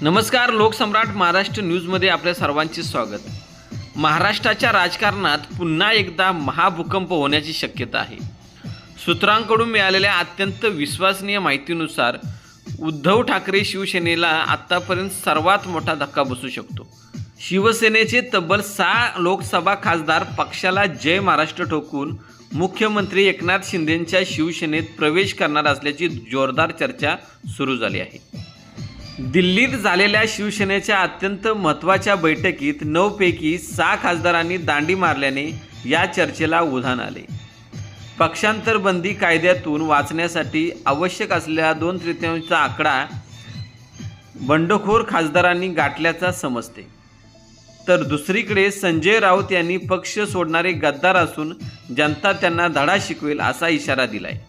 नमस्कार. लोकसम्राट महाराष्ट्र न्यूजमध्ये आपल्या सर्वांचे स्वागत. महाराष्ट्राच्या राजकारणात पुन्हा एकदा महाभूकंप होण्याची शक्यता आहे. सूत्रांकडून मिळालेल्या अत्यंत विश्वसनीय माहितीनुसार उद्धव ठाकरे शिवसेनेला आत्तापर्यंत सर्वात मोठा धक्का बसू शकतो. शिवसेनेचे तब्बल 6 लोकसभा खासदार पक्षाला जय महाराष्ट्र ठोकून मुख्यमंत्री एकनाथ शिंदेंच्या शिवसेनेत प्रवेश करणार असल्याची जोरदार चर्चा सुरू झाली आहे. दिल्लीत झालेल्या शिवसेनेच्या अत्यंत महत्त्वाच्या बैठकीत 9 पैकी 6 खासदारांनी दांडी मारल्याने या चर्चेला उधाण आले. पक्षांतर बंदी कायद्यातून वाचण्यासाठी आवश्यक असलेला 2/3 आकडा बंडखोर खासदारांनी गाठल्याचा समजते. तर दुसरीकडे संजय राऊत यांनी पक्ष सोडणारे गद्दार असून जनता त्यांना धडा शिकवेल असा इशारा दिलाय.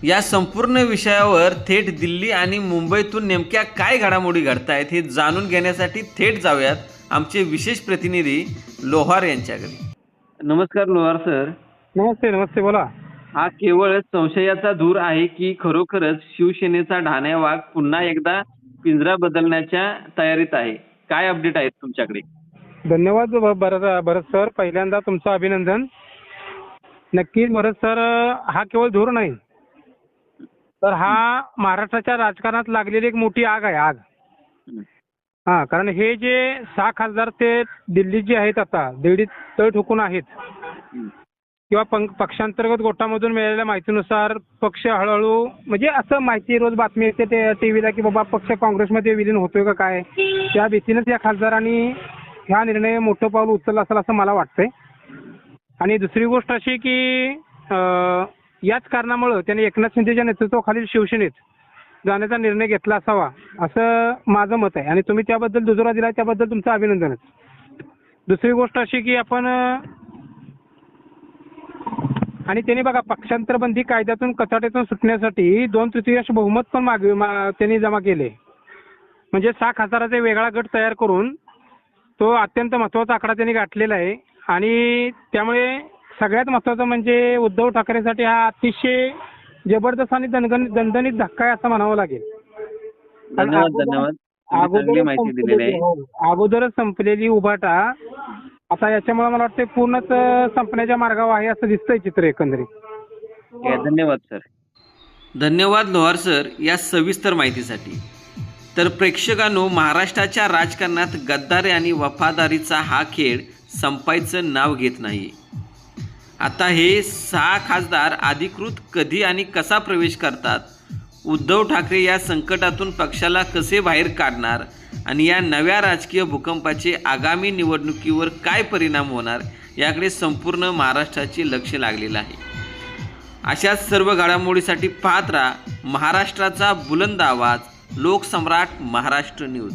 या संपूर्ण विषयावर थेट दिल्ली आणि मुंबईतून नेमक्या काय घडामोडी घडतायत हे जाणून घेण्यासाठी थेट जाऊयात आमचे विशेष प्रतिनिधी लोहार यांच्याकडे. नमस्कार लोहार सर. नमस्ते. नमस्ते, बोला. हा केवळ संशयाचा धूर आहे की खरोखरच शिवसेनेचा ढाण्या वाघ पुन्हा एकदा पिंजरा बदलण्याच्या तयारीत आहे? काय अपडेट आहेत तुमच्याकडे? धन्यवाद भरत सर. पहिल्यांदा तुमचं अभिनंदन. नक्कीच भरत सर, हा केवळ धूर नाही, तर हा महाराष्ट्राच्या राजकारणात लागलेली एक मोठी आग आहे, आग. कारण हे जे 6 खासदार ते दिल्लीत जे आहेत, आता दिल्लीत तळ ठोकून आहेत, किंवा पक्षांतर्गत गोटामधून मिळालेल्या माहितीनुसार पक्ष हळूहळू, म्हणजे असं माहिती रोज बातमी येते ते टीव्हीला की बाबा पक्ष काँग्रेसमध्ये विलीन होतोय का काय, त्या भीतीनंच या खासदारांनी ह्या निर्णय मोठं पाऊल उचललं असेल असं मला वाटतंय. आणि दुसरी गोष्ट अशी की याच कारणामुळं त्यांनी एकनाथ शिंदेच्या नेतृत्वाखालील शिवसेनेत जाण्याचा निर्णय घेतला असावा असं माझं मत आहे. आणि तुम्ही त्याबद्दल दुजोरा दिला, त्याबद्दल तुमचं अभिनंदनच. दुसरी गोष्ट अशी की आपण आणि त्यांनी बघा, पक्षांतर बंदी कायद्यातून कचाट्यातून सुटण्यासाठी 2/3 बहुमत पण त्यांनी जमा केले. म्हणजे 6 खासदाराचा वेगळा गट तयार करून तो अत्यंत महत्त्वाचा आकडा त्यांनी गाठलेला आहे. आणि त्यामुळे सगळ्यात महत्त्वाचं म्हणजे उद्धव ठाकरेंसाठी हा अतिशय जबरदस्त आणि दणदणीत धक्का आहे असं म्हणावं लागेल. धन्यवाद. अगोदरच संपलेली उभाटा आता याच्यामुळे मला वाटतं पूर्णच संपण्याच्या मार्गावर आहे असं दिसतंय चित्र एकंदरीत. धन्यवाद सर. धन्यवाद लोहार सर या सविस्तर माहितीसाठी. तर प्रेक्षकांनो, महाराष्ट्राच्या राजकारणात गद्दारी आणि वफादारीचा हा खेळ संपायचं नाव घेत नाही. आता हे 6 खासदार अधिकृत कधी आणि कसा प्रवेश करतात, उद्धव ठाकरे या संकटातून पक्षाला कसे बाहेर काढणार आणि या नव्या राजकीय भूकंपाचे आगामी निवडणुकीवर काय परिणाम होणार याकडे संपूर्ण महाराष्ट्राचे लक्ष लागलेलं आहे. अशाच सर्व घडामोडीसाठी पाहत राहा महाराष्ट्राचा बुलंद आवाज, लोकसम्राट महाराष्ट्र न्यूज.